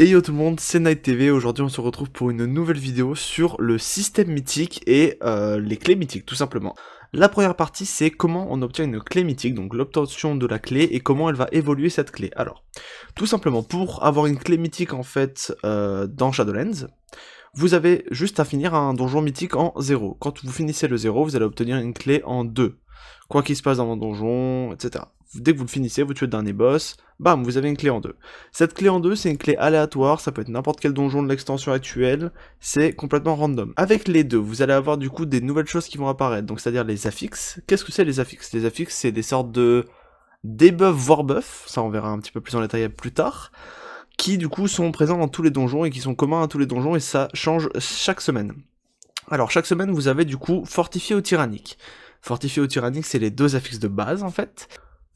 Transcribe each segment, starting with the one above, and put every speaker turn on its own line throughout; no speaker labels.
Et yo tout le monde, c'est Night TV. Aujourd'hui on se retrouve pour une nouvelle vidéo sur le système mythique et les clés mythiques tout simplement. La première partie c'est comment on obtient une clé mythique, donc l'obtention de la clé et comment elle va évoluer cette clé. Alors, tout simplement pour avoir une clé mythique en fait dans Shadowlands, vous avez juste à finir un donjon mythique en 0. Quand vous finissez le 0, vous allez obtenir une clé en 2. Quoi qu'il se passe dans mon donjon, etc. Dès que vous le finissez, vous tuez le dernier boss, bam, vous avez une clé en 2. Cette clé en 2, c'est une clé aléatoire, ça peut être n'importe quel donjon de l'extension actuelle, c'est complètement random. Avec les deux, vous allez avoir du coup des nouvelles choses qui vont apparaître, donc c'est-à-dire les affixes. Qu'est-ce que c'est les affixes? Les affixes, c'est des sortes de debuff voire buff, ça on verra un petit peu plus en détail plus tard, qui du coup sont présents dans tous les donjons et qui sont communs à tous les donjons et ça change chaque semaine. Alors chaque semaine vous avez du coup fortifié ou tyrannique. Fortifié ou tyrannique c'est les deux affixes de base en fait.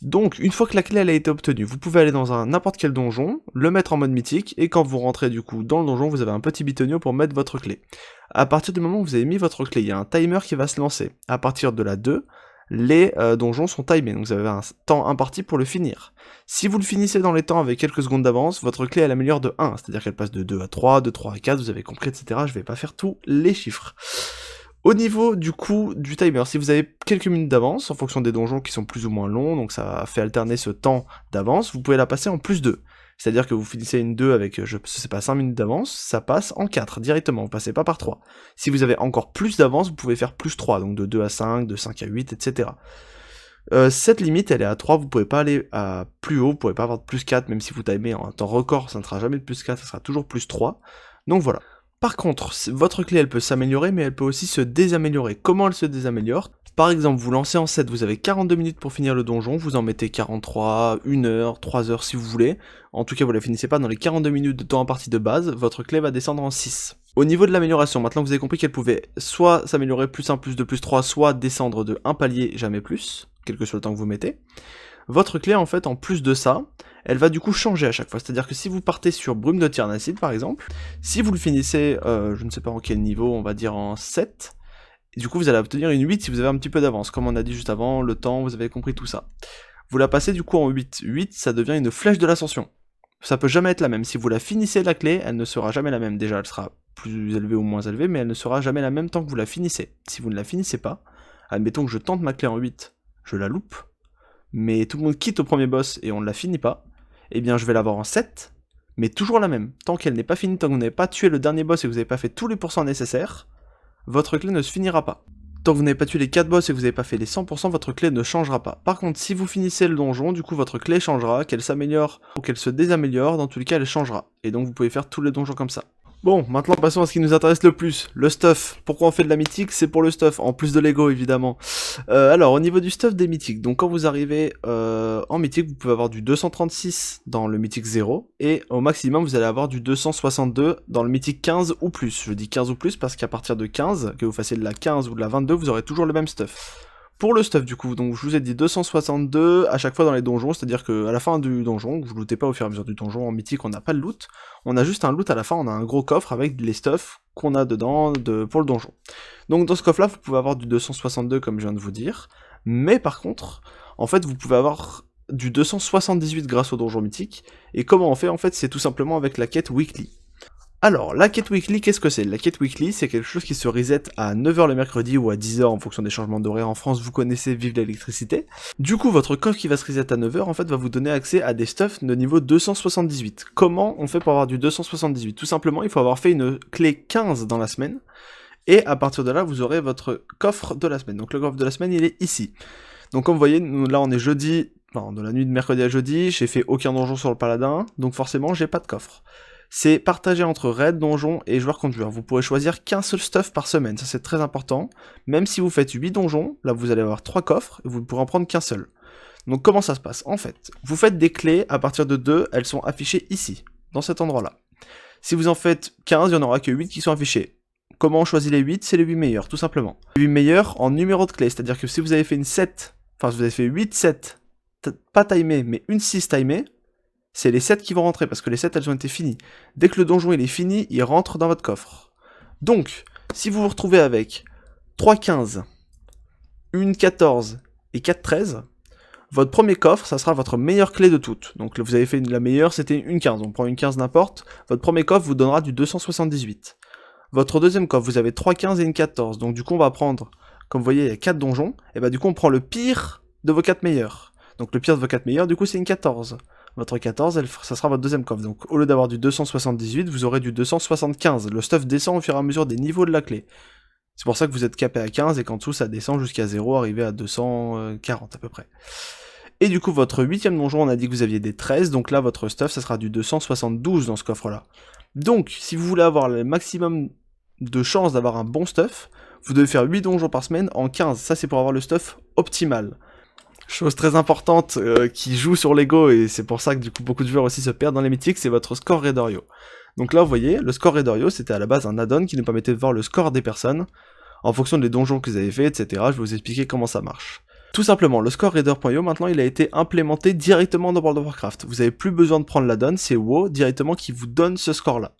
Donc une fois que la clé elle a été obtenue, vous pouvez aller dans n'importe quel donjon, le mettre en mode mythique, et quand vous rentrez du coup dans le donjon, vous avez un petit bitonio pour mettre votre clé. À partir du moment où vous avez mis votre clé, il y a un timer qui va se lancer. À partir de la 2, les donjons sont timés, donc vous avez un temps imparti pour le finir. Si vous le finissez dans les temps avec quelques secondes d'avance, votre clé elle améliore de 1, c'est-à-dire qu'elle passe de 2 à 3, de 3 à 4, vous avez compris, etc. Je vais pas faire tous les chiffres. Au niveau du coup du timer, si vous avez quelques minutes d'avance, en fonction des donjons qui sont plus ou moins longs, donc ça fait alterner ce temps d'avance, vous pouvez la passer en plus 2. C'est-à-dire que vous finissez une 2 avec, je sais pas, 5 minutes d'avance, ça passe en 4 directement, vous passez pas par 3. Si vous avez encore plus d'avance, vous pouvez faire plus 3, donc de 2 à 5, de 5 à 8, etc. Cette limite, elle est à 3, vous pouvez pas aller à plus haut, vous pouvez pas avoir de plus 4, même si vous timez en temps record, ça ne sera jamais de plus 4, ça sera toujours plus 3. Donc voilà. Par contre, votre clé elle peut s'améliorer, mais elle peut aussi se désaméliorer. Comment elle se désaméliore? Par exemple, vous lancez en 7, vous avez 42 minutes pour finir le donjon, vous en mettez 43, 1 heure, 3 heures si vous voulez. En tout cas, vous la finissez pas dans les 42 minutes de temps imparti de base, votre clé va descendre en 6. Au niveau de l'amélioration, maintenant que vous avez compris qu'elle pouvait soit s'améliorer plus 1, plus 2, plus 3, soit descendre de 1 palier, jamais plus, quel que soit le temps que vous mettez, votre clé en fait, en plus de ça, elle va du coup changer à chaque fois. C'est-à-dire que si vous partez sur Brume de Tyrannacide par exemple, si vous le finissez, je ne sais pas en quel niveau, on va dire en 7, du coup vous allez obtenir une 8 si vous avez un petit peu d'avance. Comme on a dit juste avant, le temps, vous avez compris tout ça. Vous la passez du coup en 8. 8, ça devient une flèche de l'ascension. Ça peut jamais être la même. Si vous la finissez la clé, elle ne sera jamais la même. Déjà, elle sera plus élevée ou moins élevée, mais elle ne sera jamais la même tant que vous la finissez. Si vous ne la finissez pas, admettons que je tente ma clé en 8, je la loupe, mais tout le monde quitte au premier boss et on ne la finit pas, eh bien je vais l'avoir en 7, mais toujours la même. Tant qu'elle n'est pas finie, tant que vous n'avez pas tué le dernier boss et que vous n'avez pas fait tous les pourcents nécessaires, votre clé ne se finira pas. Tant que vous n'avez pas tué les 4 boss et que vous n'avez pas fait les 100%, votre clé ne changera pas. Par contre, si vous finissez le donjon, du coup votre clé changera, qu'elle s'améliore ou qu'elle se désaméliore, dans tous les cas elle changera. Et donc vous pouvez faire tous les donjons comme ça. Bon, maintenant passons à ce qui nous intéresse le plus, le stuff. Pourquoi on fait de la mythique? C'est pour le stuff, en plus de l'ego évidemment. Alors, au niveau du stuff des mythiques, donc quand vous arrivez en mythique, vous pouvez avoir du 236 dans le mythique 0, et au maximum vous allez avoir du 262 dans le mythique 15 ou plus. Je dis 15 ou plus parce qu'à partir de 15, que vous fassiez de la 15 ou de la 22, vous aurez toujours le même stuff. Pour le stuff du coup, donc je vous ai dit 262 à chaque fois dans les donjons, c'est-à-dire qu'à la fin du donjon, vous lootez pas au fur et à mesure du donjon, en mythique on n'a pas de loot, on a juste un loot à la fin, on a un gros coffre avec les stuffs qu'on a dedans pour le donjon. Donc dans ce coffre là, vous pouvez avoir du 262 comme je viens de vous dire, mais par contre, en fait vous pouvez avoir du 278 grâce au donjon mythique, et comment on fait en fait, c'est tout simplement avec la quête weekly. Alors, la quête weekly, qu'est-ce que c'est? La quête weekly, c'est quelque chose qui se reset à 9h le mercredi ou à 10h en fonction des changements d'horaire en France, vous connaissez, vive l'électricité. Du coup, votre coffre qui va se reset à 9h, en fait, va vous donner accès à des stuffs de niveau 278. Comment on fait pour avoir du 278? Tout simplement, il faut avoir fait une clé 15 dans la semaine, et à partir de là, vous aurez votre coffre de la semaine. Donc le coffre de la semaine, il est ici. Donc comme vous voyez, nous, là on est jeudi, enfin, de la nuit de mercredi à jeudi, j'ai fait aucun donjon sur le paladin, donc forcément j'ai pas de coffre. C'est partagé entre raid, donjon et joueur contre joueur. Vous pourrez choisir qu'un seul stuff par semaine, ça c'est très important. Même si vous faites 8 donjons, là vous allez avoir 3 coffres, et vous ne pourrez en prendre qu'un seul. Donc comment ça se passe? En fait, vous faites des clés, à partir de 2, elles sont affichées ici, dans cet endroit-là. Si vous en faites 15, il n'y en aura que 8 qui sont affichés. Comment on choisit les 8? C'est les 8 meilleurs, tout simplement. Les 8 meilleurs en numéro de clé, c'est-à-dire que si vous avez fait une 7, enfin si vous avez fait 8 7, pas timé, mais une 6 timée, c'est les 7 qui vont rentrer, parce que les 7 elles ont été finies. Dès que le donjon il est fini, il rentre dans votre coffre. Donc, si vous vous retrouvez avec 3 15, une 14 et 4 13, Votre premier coffre, ça sera votre meilleure clé de toutes. Donc vous avez fait la meilleure, c'était une 15, on prend une 15 n'importe. Votre premier coffre vous donnera du 278. Votre deuxième coffre, vous avez 3 15 et une 14. Donc du coup on va prendre, comme vous voyez il y a 4 donjons, et bah du coup on prend le pire de vos 4 meilleurs. Donc le pire de vos 4 meilleurs, du coup c'est une 14. Votre 14, ça sera votre deuxième coffre. Donc au lieu d'avoir du 278, vous aurez du 275. Le stuff descend au fur et à mesure des niveaux de la clé. C'est pour ça que vous êtes capé à 15 et qu'en dessous ça descend jusqu'à 0, arrivé à 240 à peu près. Et du coup votre 8ème donjon, on a dit que vous aviez des 13, donc là votre stuff ça sera du 272 dans ce coffre là. Donc si vous voulez avoir le maximum de chances d'avoir un bon stuff, vous devez faire 8 donjons par semaine en 15, ça c'est pour avoir le stuff optimal. Chose très importante qui joue sur l'ego, et c'est pour ça que du coup beaucoup de joueurs aussi se perdent dans les mythiques, c'est votre score Redorio. Donc là vous voyez, le score Redorio c'était à la base un add-on qui nous permettait de voir le score des personnes, en fonction des donjons que vous avez fait, etc. Je vais vous expliquer comment ça marche. Tout simplement, le score Raider.io maintenant il a été implémenté directement dans World of Warcraft. Vous n'avez plus besoin de prendre l'add-on, c'est WoW directement qui vous donne ce score là.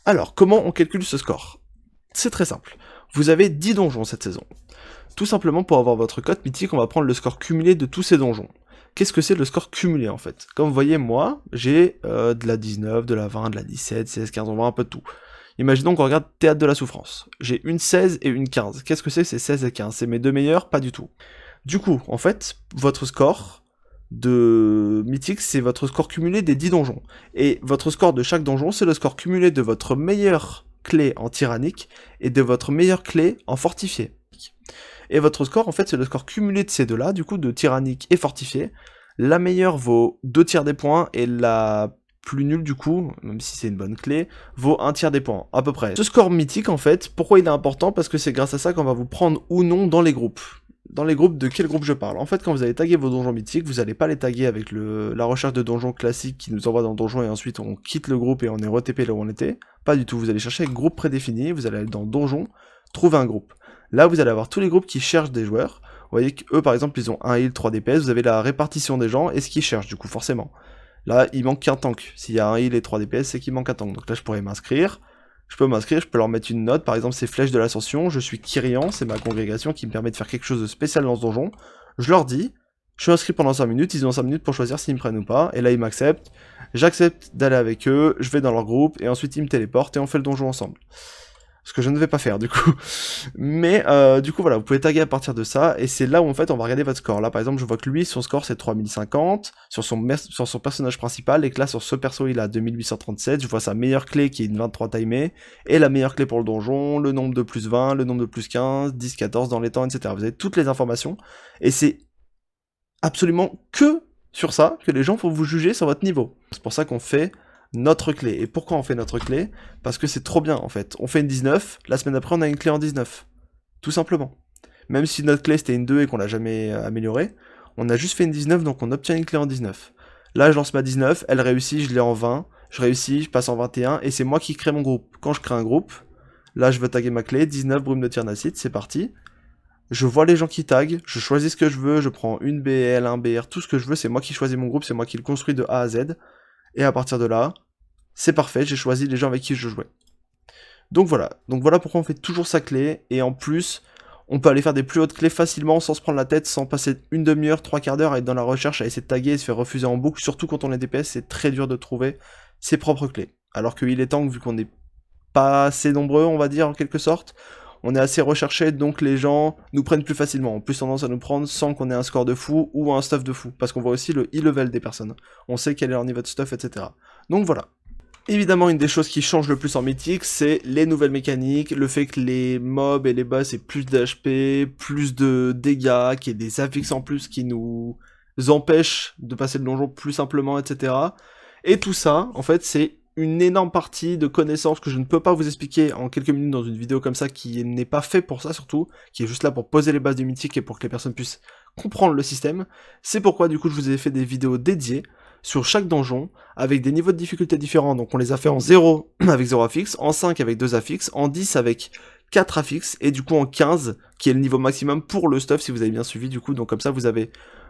Alors, comment on calcule ce score? C'est très simple. Vous avez 10 donjons cette saison. Tout simplement pour avoir votre code mythique, on va prendre le score cumulé de tous ces donjons. Qu'est-ce que c'est le score cumulé en fait? Comme vous voyez, moi, j'ai de la 19, de la 20, de la 17, 16, 15, on voit un peu de tout. Imaginons qu'on regarde Théâtre de la Souffrance. J'ai une 16 et une 15. Qu'est-ce que c'est ces 16 et 15? C'est mes deux meilleurs? Pas du tout. Du coup, en fait, votre score de mythique, c'est votre score cumulé des 10 donjons. Et votre score de chaque donjon, c'est le score cumulé de votre meilleure clé en tyrannique et de votre meilleure clé en fortifié. Et votre score, en fait, c'est le score cumulé de ces deux-là, du coup, de tyrannique et fortifié. La meilleure vaut 2 tiers des points, et la plus nulle, du coup, même si c'est une bonne clé, vaut 1 tiers des points, à peu près. Ce score mythique, en fait, pourquoi il est important? Parce que c'est grâce à ça qu'on va vous prendre ou non dans les groupes. Dans les groupes, de quel groupe je parle? En fait, quand vous allez taguer vos donjons mythiques, vous n'allez pas les taguer avec la recherche de donjons classiques qui nous envoie dans le donjon et ensuite on quitte le groupe et on est re-TP là où on était. Pas du tout, vous allez chercher un groupe prédéfini, vous allez aller dans donjon, trouver un groupe. Là, vous allez avoir tous les groupes qui cherchent des joueurs. Vous voyez qu'eux, par exemple, ils ont 1 heal, 3 DPS, vous avez la répartition des gens et ce qu'ils cherchent, du coup, forcément. Là, il manque qu'un tank. S'il y a 1 heal et 3 DPS, c'est qu'il manque un tank. Donc là, je pourrais m'inscrire. Je peux leur mettre une note, par exemple, c'est Flèche de l'Ascension, je suis Kyrian, c'est ma congrégation qui me permet de faire quelque chose de spécial dans ce donjon. Je leur dis, je suis inscrit pendant 5 minutes, ils ont 5 minutes pour choisir s'ils me prennent ou pas, et là ils m'acceptent. J'accepte d'aller avec eux, je vais dans leur groupe, et ensuite ils me téléportent et on fait le donjon ensemble. Ce que je ne vais pas faire du coup. Mais du coup voilà, vous pouvez taguer à partir de ça, et c'est là où en fait on va regarder votre score. Là par exemple je vois que lui, son score c'est 3050, sur son personnage principal, et que là sur ce perso il a 2837, je vois sa meilleure clé qui est une 23 timée, et la meilleure clé pour le donjon, le nombre de plus 20, le nombre de plus 15, 10, 14 dans les temps, etc. Vous avez toutes les informations, et c'est absolument que sur ça que les gens vont vous juger sur votre niveau. C'est pour ça qu'on fait notre clé. Et pourquoi on fait notre clé? Parce que c'est trop bien en fait. On fait une 19, la semaine après on a une clé en 19. Tout simplement. Même si notre clé c'était une 2 et qu'on l'a jamais améliorée, on a juste fait une 19 donc on obtient une clé en 19. Là je lance ma 19, elle réussit, je l'ai en 20, je réussis, je passe en 21 et c'est moi qui crée mon groupe. Quand je crée un groupe, là je veux taguer ma clé, 19 brume de Tyrnacite, c'est parti. Je vois les gens qui taguent, je choisis ce que je veux, je prends une BL, un BR, tout ce que je veux, c'est moi qui choisis mon groupe, c'est moi qui le construis de A à Z. Et à partir de là, c'est parfait, j'ai choisi les gens avec qui je jouais. Donc voilà pourquoi on fait toujours sa clé, et en plus, on peut aller faire des plus hautes clés facilement sans se prendre la tête, sans passer une demi-heure, 3/4 d'heure à être dans la recherche, à essayer de taguer et se faire refuser en boucle, surtout quand on est DPS, c'est très dur de trouver ses propres clés. Alors qu'il est tank, vu qu'on n'est pas assez nombreux, on va dire, en quelque sorte, on est assez recherché, donc les gens nous prennent plus facilement, ont plus tendance à nous prendre sans qu'on ait un score de fou ou un stuff de fou, parce qu'on voit aussi le e-level des personnes. On sait quel est leur niveau de stuff, etc. Donc voilà. Évidemment, une des choses qui change le plus en mythique, c'est les nouvelles mécaniques, le fait que les mobs et les boss aient plus d'HP, plus de dégâts, qu'il y ait des affixes en plus qui nous empêchent de passer le donjon plus simplement, etc. Et tout ça, en fait, c'est une énorme partie de connaissances que je ne peux pas vous expliquer en quelques minutes dans une vidéo comme ça, qui n'est pas fait pour ça surtout, qui est juste là pour poser les bases du mythique et pour que les personnes puissent comprendre le système. C'est pourquoi du coup je vous ai fait des vidéos dédiées sur chaque donjon, avec des niveaux de difficulté différents, donc on les a fait en 0 avec 0 affix, en 5 avec 2 affixes, en 10 avec 4 affixes, et du coup en 15, qui est le niveau maximum pour le stuff, si vous avez bien suivi, du coup, donc comme ça vous avez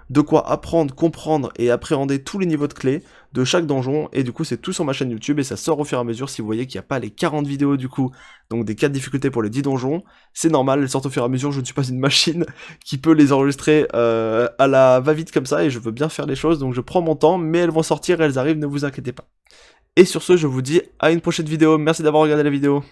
de quoi apprendre, comprendre et appréhender tous les niveaux de clés de chaque donjon, et du coup c'est tout sur ma chaîne YouTube, et ça sort au fur et à mesure. Si vous voyez qu'il n'y a pas les 40 vidéos du coup, donc des 4 difficultés pour les 10 donjons, c'est normal, elles sortent au fur et à mesure, je ne suis pas une machine qui peut les enregistrer à la va-vite comme ça, et je veux bien faire les choses, donc je prends mon temps, mais elles vont sortir, elles arrivent, ne vous inquiétez pas. Et sur ce, je vous dis à une prochaine vidéo, merci d'avoir regardé la vidéo.